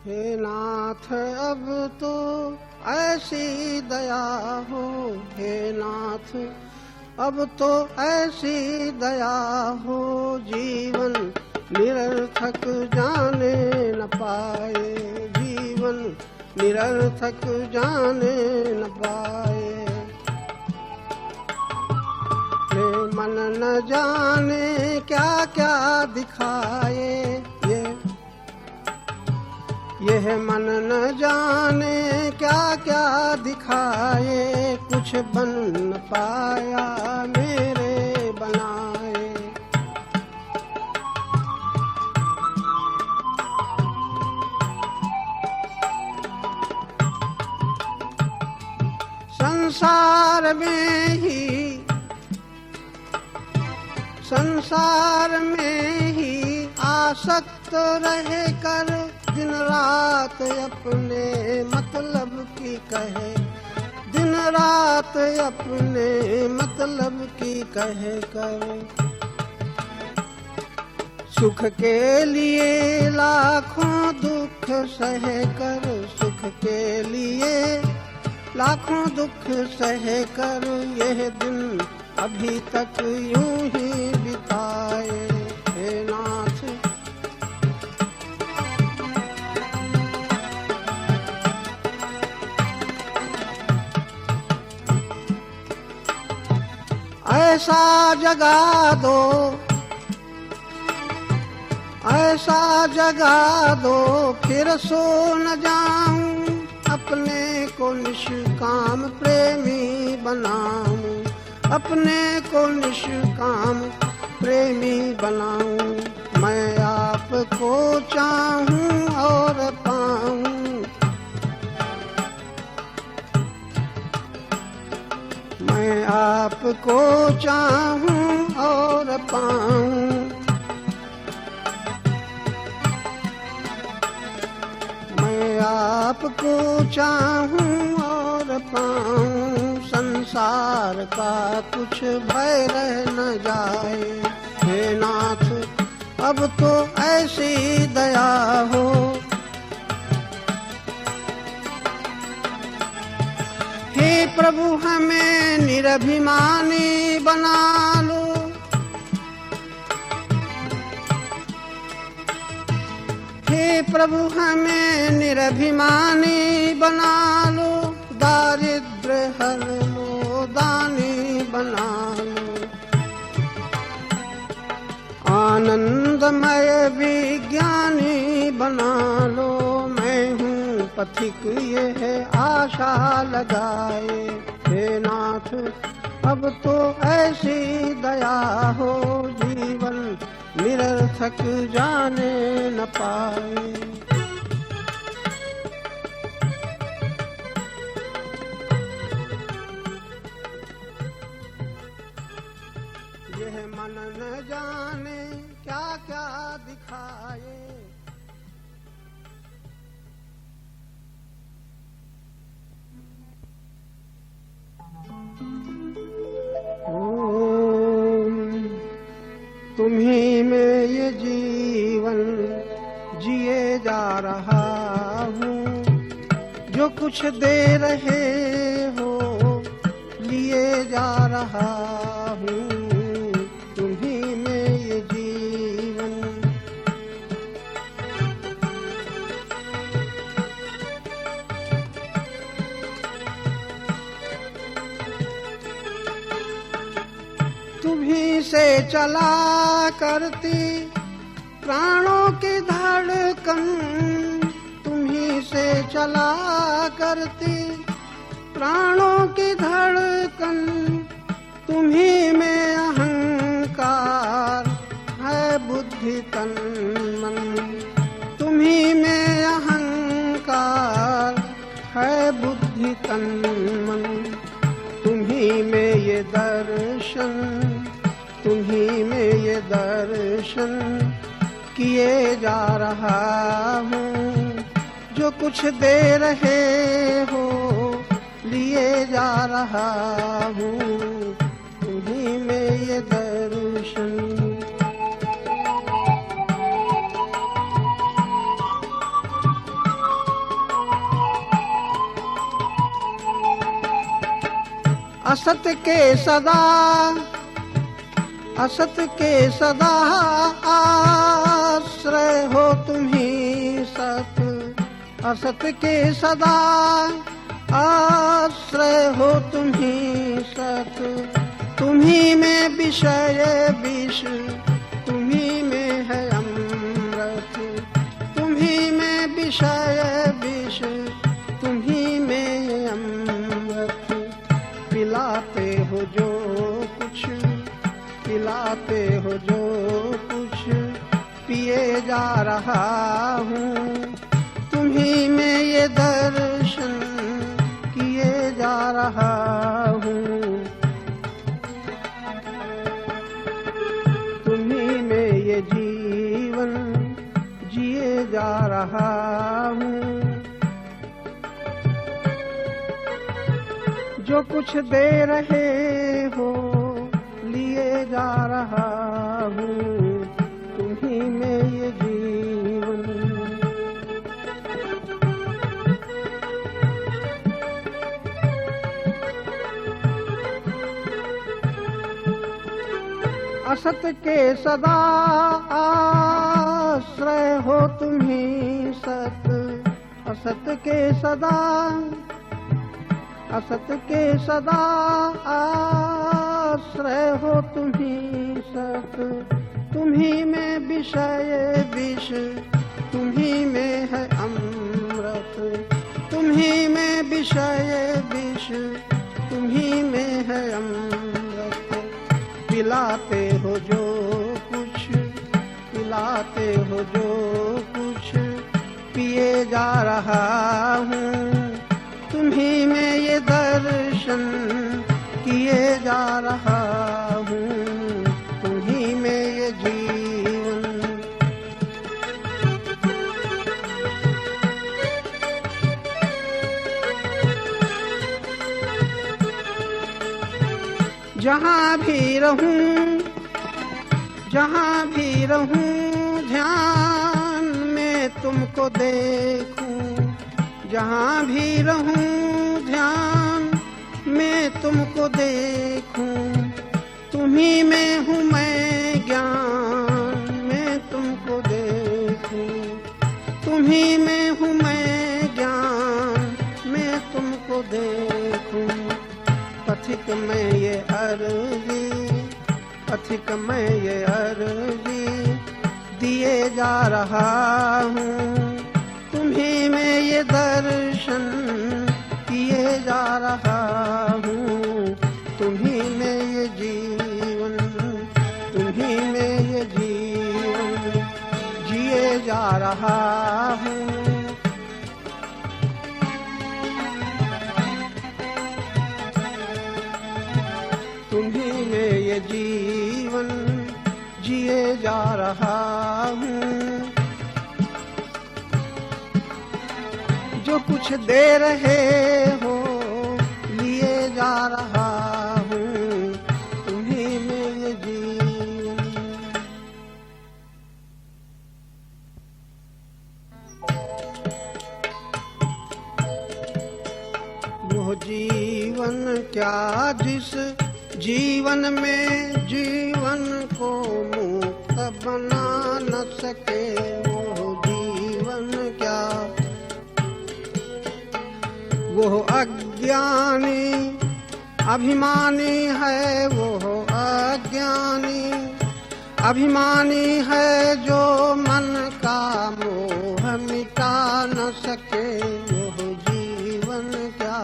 हे नाथ अब तो ऐसी दया हो, हे नाथ अब तो ऐसी दया हो, जीवन निरर्थक जाने न पाए, जीवन निरर्थक जाने न पाए। ये मन न जाने क्या क्या दिखाए, यह मन न जाने क्या क्या दिखाए, कुछ बन न पाया मेरे बनाए। संसार में ही आसक्त रहे कर, दिन रात अपने मतलब की कहे, दिन रात अपने मतलब की कहे कर। सुख के लिए लाखों दुख सहे कर, सुख के लिए लाखों दुख सहे कर, यह दिन अभी तक यूं ही बिताए। हे नाथ ऐसा जगा दो, ऐसा जगा दो, फिर सो न जाऊं, अपने को निष्काम प्रेमी बनाऊं, अपने को निष्काम प्रेमी बनाऊं। मैं आपको चाहूं और पाऊं, मैं आपको चाहूं और पाऊं। मैं आपको चाहूं और पाऊं, संसार का कुछ भय रह न जाए। हे नाथ अब तो ऐसी दया हो, हे प्रभु हमें निरभिमानी बना लो, हे प्रभु हमें निरभिमानी बना लो, दारिद्र हर लो, दानी बना लो, आनंदमय विज्ञानी बना लो। मैं हूँ पथिक ये है आशा लगाए, हे नाथ अब तो ऐसी दया हो, जीवन निरर्थक जाने न पाए। यह मन न जाने क्या क्या दिखाए, तुम्ही में ये जीवन जिए जा रहा हूँ, जो कुछ दे रहे हो लिए जा रहा हूँ, तुम्ही में ये जीवन। तुम्ही से चला करती प्राणों की धड़कन, तुम्ही से चला करती प्राणों की धड़कन, तुम्ही में अहंकार है बुद्धि तन मन, तुम्ही में अहंकार है बुद्धि तन मन, तुम्ही में ये दर्शन, तुम्ही में ये दर्शन किए जा रहा हूँ, जो कुछ दे रहे हो लिए जा रहा हूँ, तुम्ही में ये दर्शन। असत के सदा आश्रय हो तुम्ही सत, असत के सदा आश्रय हो तुम्ही सत। तुम्ही में विषय विष, तुम्ही में है अमृत, तुम्ही में विषय विष, तुम्ही में अमृत। पिलाते हो जो कुछ, पिलाते हो जो कुछ, पिए जा रहा हूँ। तुम्ही में ये दर्शन किए जा रहा हूँ। तुम्ही में ये जीवन जिए जा रहा हूँ। जो कुछ दे रहे हो लिए जा रहा हूँ। तुम्ही में ये जीवन, असत के सदा आश्रय हो तुम्ही सत, असत के सदा, असत के सदा आश्रय हो तुम्ही सत। तुम्ही में विषय विष, तुम्ही में है अमृत, तुम्ही में विषय विष, तुम्ही में है अमृत। पिलाते हो जो कुछ, पिलाते हो जो कुछ, पिए जा रहा हूँ। तुम्ही में ये दर्शन किए जा रहा हूँ। तुम्ही में ये जीवन, जहाँ भी रहूं, जहाँ भी रहूं, ध्यान में तुमको देखूं। जहाँ भी रहूं, ध्यान में तुमको देखूं। तुम्ही में हूँ मैं, ज्ञान में तुमको देखूं। तुम्ही में हूँ मैं, ज्ञान में तुमको देखूं। पथिक में ये अर्जी, पथिक में ये अर्जी दिए जा रहा हूँ। तुम्ही में ये दर्शन किए जा रहा हूँ। तुम्ही में ये जीवन, तुम्ही में ये जीवन जिए जा रहा हूँ। तुम्ही में ये जीवन जिए जा रहा हूँ। जो कुछ दे रहे हो लिए जा रहा हूँ। तुम्ही में ये जीवन, वो जीवन क्या जिस जीवन में जीवन को मुक्त बना न सके। वो जीवन क्या, वो अज्ञानी अभिमानी है। वो अज्ञानी अभिमानी है जो मन का मोह मिटा न सके। वो जीवन क्या,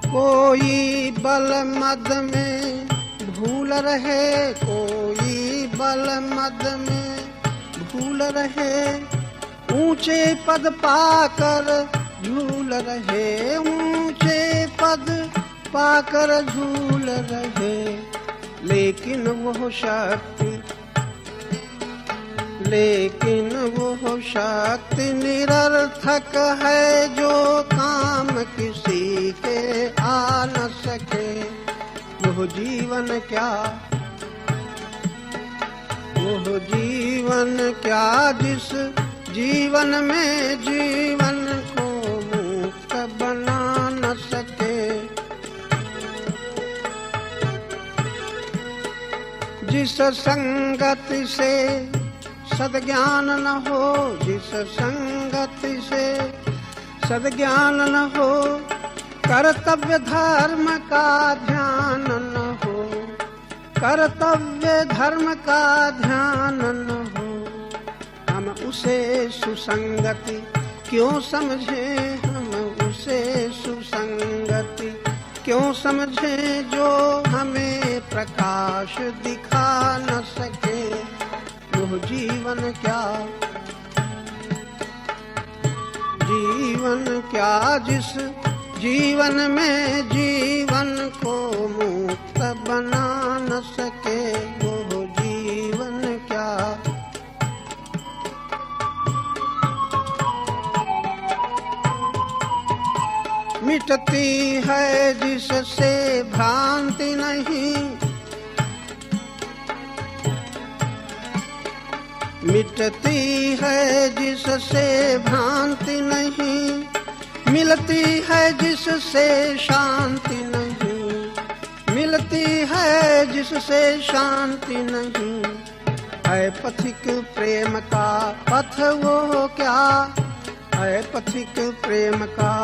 कोई बल मद में भूल रहे, कोई बल मद में भूल रहे। ऊंचे पद पाकर झूल रहे, ऊंचे पद पाकर झूल रहे। लेकिन वो शक्ति, लेकिन वो शक्ति निरर्थक है जो काम किसी के आ न सके। वो जीवन क्या, वो जीवन क्या जिस जीवन में जीवन को मुक्त बना न सके। जिस संगति से सद्ज्ञान न हो, जिस संगति से सद्ज्ञान न हो, कर्तव्य धर्म का ध्यान न हो, कर्तव्य धर्म का ध्यान न हो, हम उसे सुसंगति क्यों समझे, हम उसे सुसंगति क्यों समझे जो हमें प्रकाश दिखा न सके। वो जीवन क्या, जीवन क्या जिस जीवन में जीवन को मुक्त बना न सके। वो जीवन क्या, मिटती है जिससे भ्रांति नहीं, मिटती है जिससे भ्रांति नहीं, मिलती है जिससे शांति नहीं, मिलती है जिससे शांति नहीं। है पथिक प्रेम का पथ वो क्या, है पथिक प्रेम का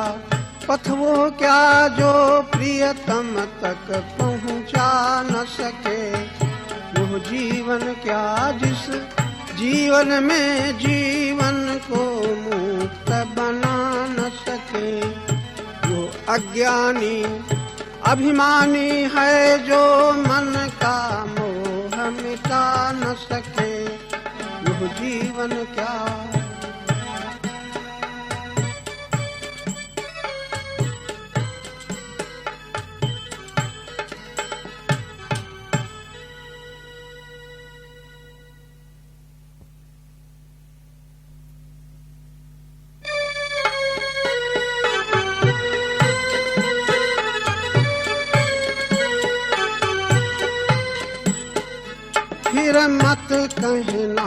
पथ वो क्या जो प्रियतम तक पहुंचा न सके। वो जीवन क्या जिस जीवन में जीवन को मुक्त बना न सके। वो अज्ञानी अभिमानी है जो मन का मोह मिटा न सके। वो जीवन क्या, फिर मत कहना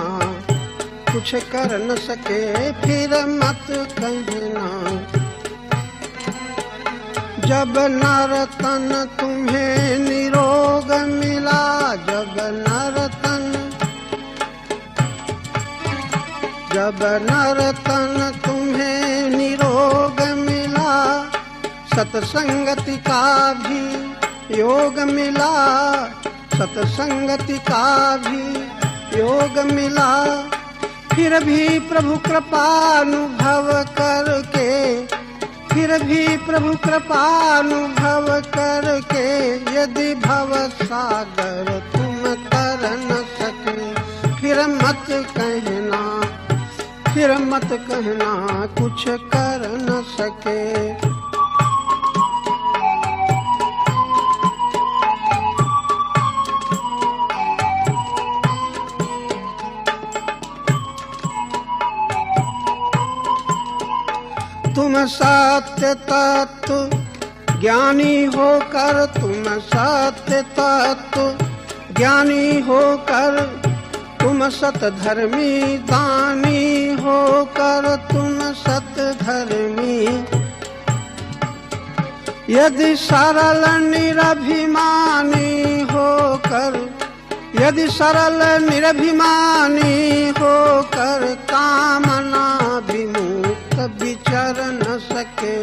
कुछ कर न सके, फिर मत कहना जब नरतन तुम्हें निरोग मिला, जब नरतन तुम्हें निरोग मिला। सत्संगति का भी योग मिला, सत्संगति का भी योग मिला। फिर भी प्रभु कृपानुभव करके, फिर भी प्रभु कृपानुभव करके यदि भव सागर तुम तर न सके। फिर मत कहना, फिर मत कहना कुछ कर न सके। तुम सत्य तत्व ज्ञानी होकर, तुम सत्य तत्व ज्ञानी होकर, तुम सतधर्मी दानी होकर, तुम सतधर्मी यदि सरल निरभिमानी होकर, यदि सरल निरभिमानी होकर कामना विमुक्त विचर न सके,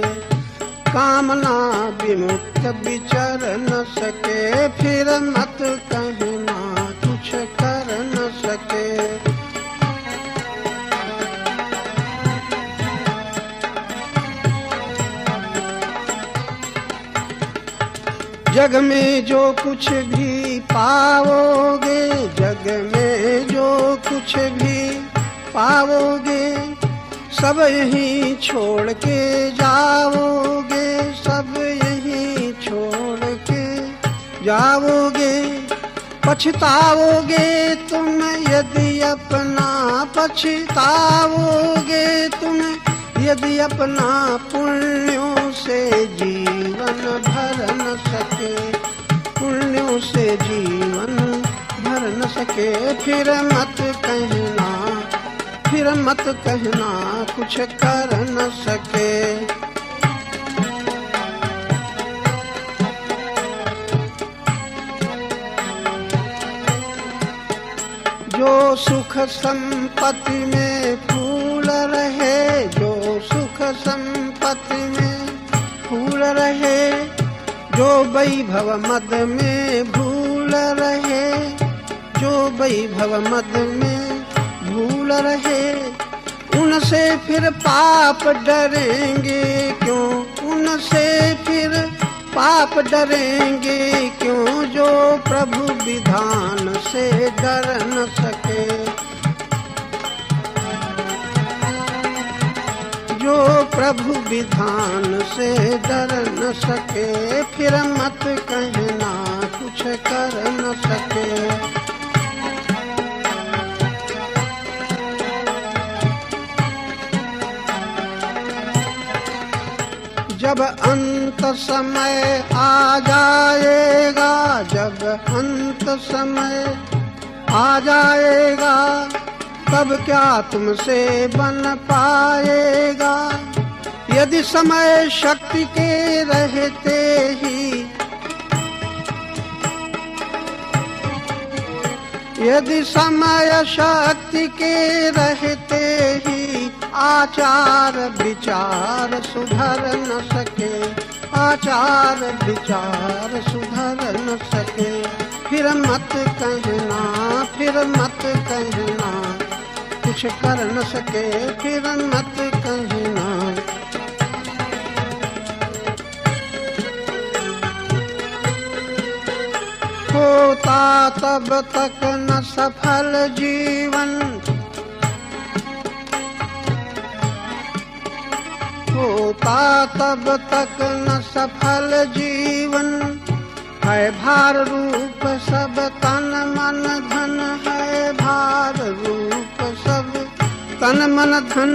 कामना विमुक्त विचर न सके। फिर मत कहना कुछ कर न सके। जग में जो कुछ भी पाओगे, जग में जो कुछ भी पाओगे, सब यहीं छोड़ के जाओगे, सब यहीं छोड़ के जाओगे। पछताओगे तुम यदि अपना, पछताओगे तुम यदि अपना पुण्यों से जीवन भर न सके, पुण्यों से जीवन भर न सके। फिर मत कहना, फिर मत कहना कुछ कर न सके। जो सुख संपत्ति में फूल रहे, जो सुख संपत्ति में फूल रहे, जो वैभव मद में भूल रहे, जो वैभव मद में भूल रहे, उनसे फिर पाप डरेंगे क्यों, उनसे फिर पाप डरेंगे क्यों, जो प्रभु विधान से डर न सके। जो प्रभु विधान से डर न सके, फिर मत कहना कुछ कर न सके। जब अंत समय आ जाएगा, जब अंत समय आ जाएगा, तब क्या तुमसे बन पाएगा। यदि समय शक्ति के रहते ही, यदि समय शक्ति के रहते ही आचार विचार सुधर न सके, आचार विचार सुधर न सके, फिर मत कहना, फिर मत कहना कुछ कर न सके, फिर मत कहना। होता तब तक न सफल जीवन, होता तब तक न सफल जीवन, है भार रूप सब तन मन धन, है भार रूप सब तन मन धन।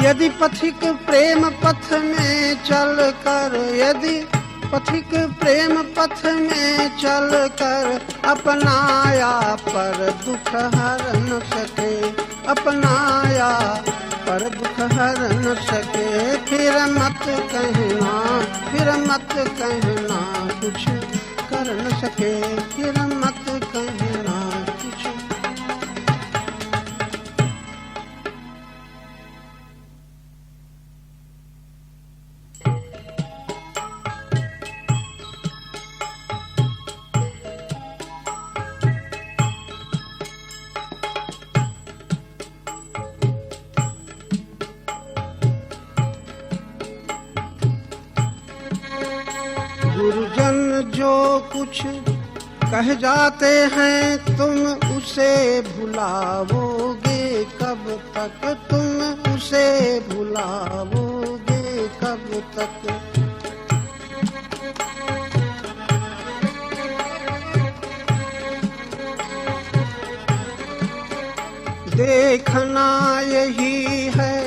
यदि पथिक प्रेम पथ में चल कर, यदि पथिक प्रेम पथ में चल कर अपनाया पर दुख हर न सके, अपनाया पर दुख हर न सके, फिर मत कहना, फिर मत कहना कुछ कर न सके, फिर मत कहना कुछ। गुरुजन जो कुछ कह जाते हैं तुम उसे भुलाओगे कब तक, तुम उसे भुलाओगे कब तक। देखना यही है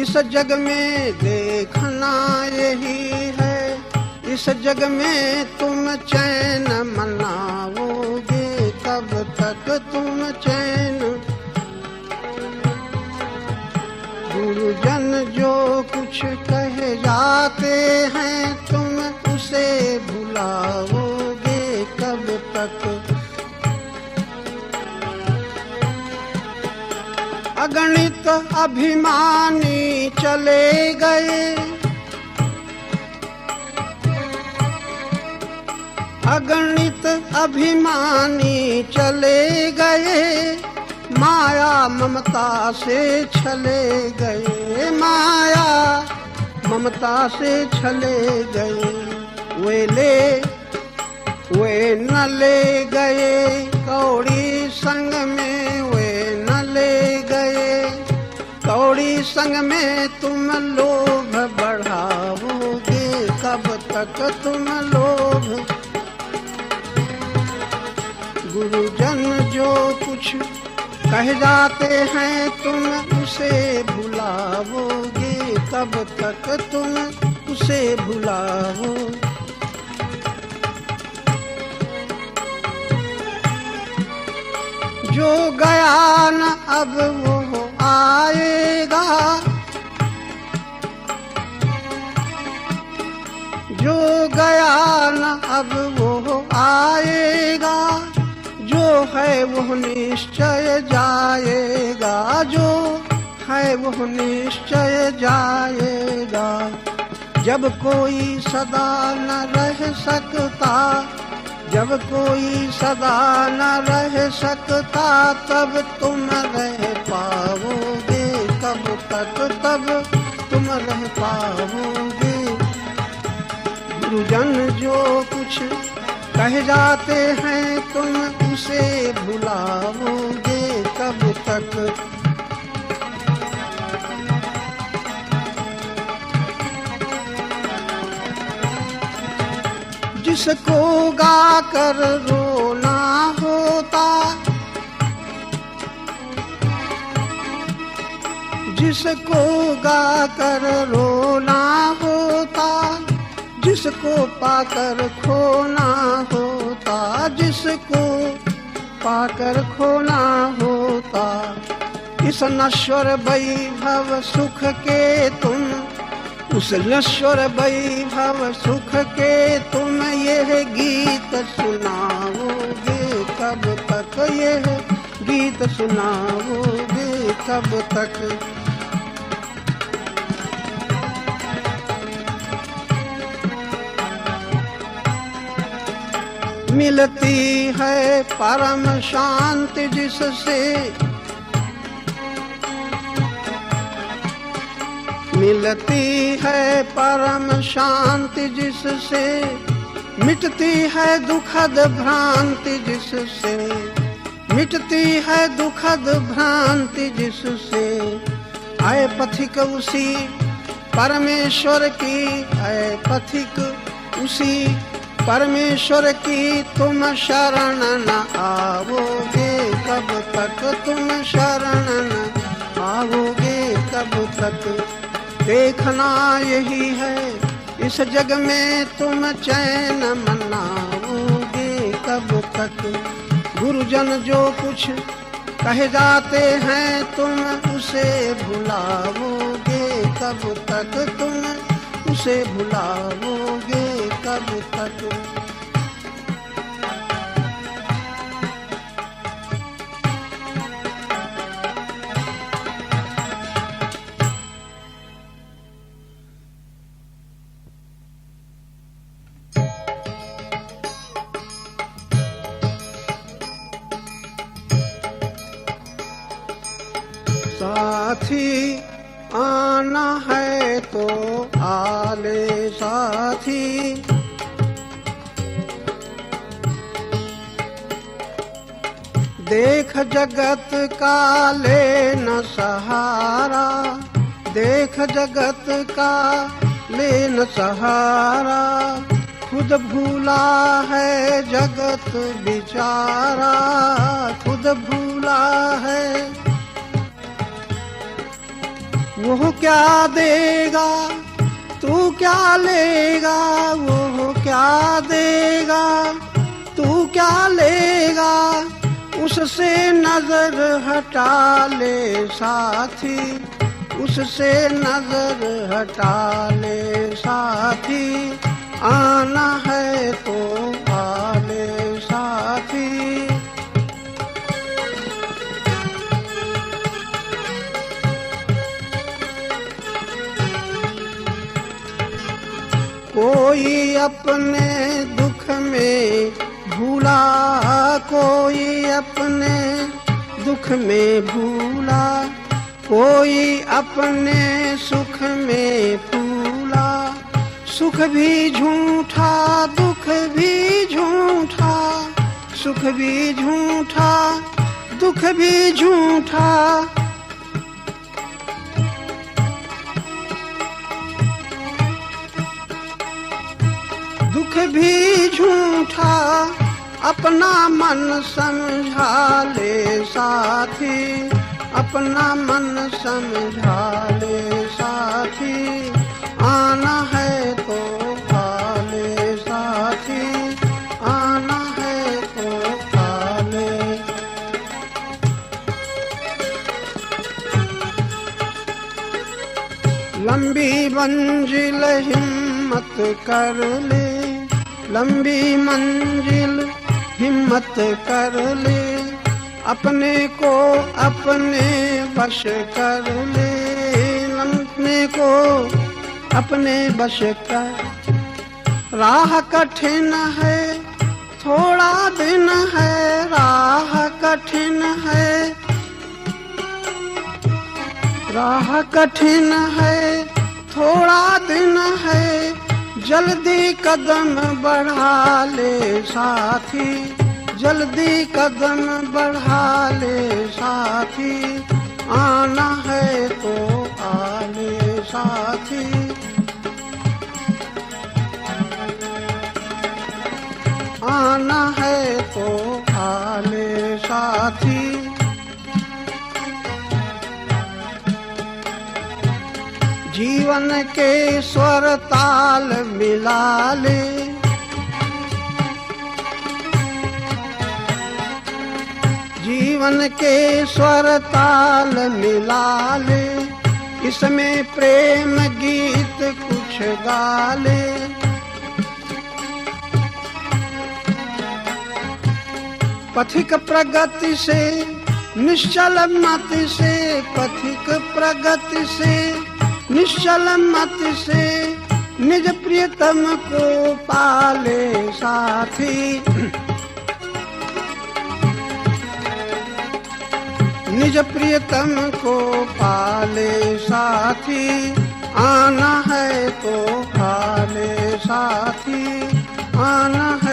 इस जग में, देखना यही है इस जग में, तुम चैन मनाओगे कब तक, तुम चैन। गुरुजन जो कुछ कह जाते हैं तुम उसे भुलाओगे कब तक। अगणित अभिमानी चले गए, अगणित अभिमानी चले गए, माया ममता से छले गए, माया ममता से छले गए। वे न ले गए कौड़ी संग में, वे न ले गए कौड़ी संग में, तुम लोभ बढ़ाओगे कब तक, तुम लोभ। गुरुजन जो कुछ कह जाते हैं तुम उसे भुलाओगे कब तक, तुम उसे भुलाओ। जो गया न अब वो आएगा, जो गया न अब वो आएगा, जो है वो निश्चय जाएगा, जो है वो निश्चय जाएगा। जब कोई सदा न रह सकता, जब कोई सदा न रह सकता, तब तुम रह पाओगे कब तक, तब तुम रह पाओगे। गुरुजन जो कुछ कह जाते हैं, तुम उसे भुलाओगे कब तक। जिसको गा कर रोना होता, जिसको गा कर रोना होता, जिसको पाकर खोना होता, जिसको पाकर खोना होता। इस नश्वर वैभव सुख के तुम, उस नश्वर वैभव सुख के तुम यह गीत सुनाओगे कब तक, यह गीत सुनाओगे कब तक। मिलती है परम शांति जिससे, मिलती है परम शांति जिससे, मिटती है दुखद भ्रांति जिससे, मिटती है दुखद भ्रांति जिससे। आए पथिक उसी परमेश्वर की, आए पथिक उसी परमेश्वर की, तुम शरण न आओगे कब तक, तुम शरण न आओगे कब तक। देखना यही है इस जग में, तुम चैन मनाओगे कब तक। गुरुजन जो कुछ कह जाते हैं, तुम उसे भुलाओगे कब तक, तुम उसे भुलाओगे कब तक। साथी आना है तो आले साथी, देख जगत का ले न सहारा, देख जगत का ले न सहारा। खुद भूला है जगत बिचारा, खुद भूला है। वो क्या देगा तू क्या लेगा, वो क्या देगा तू क्या लेगा। उससे नजर हटा ले साथी, उससे नजर हटा ले साथी। आना है तो आले साथी। कोई अपने दुख में भूला, कोई अपने दुख में भूला। कोई अपने सुख में फूला। सुख भी झूठा दुख भी झूठा, सुख भी झूठा दुख भी झूठा। दुख भी झूठा अपना मन समझा ले साथी, अपना मन समझा ले साथी। आना है तो आले साथी, आना है तो आले। मंजिल हिम्मत कर ले, लंबी मंजिल हिम्मत कर ले, अपने को अपने वश कर ले, अपने को अपने वश कर। राह कठिन है थोड़ा दिन है, राह कठिन है, राह कठिन है थोड़ा दिन है, जल्दी कदम बढ़ा ले साथी, जल्दी कदम बढ़ा ले साथी, आना है तो आ ले साथी। आना है तो आ ले साथी। जीवन के स्वर ताल मिला ले, जीवन के स्वर ताल मिला ले, इसमें प्रेम गीत कुछ गा ले। पथिक प्रगति से निश्चल मति से, पथिक प्रगति से निश्चल मति से, निज प्रियतम को पाले साथी, निज प्रियतम को पाले साथी, आना है तो पाले साथी, आना है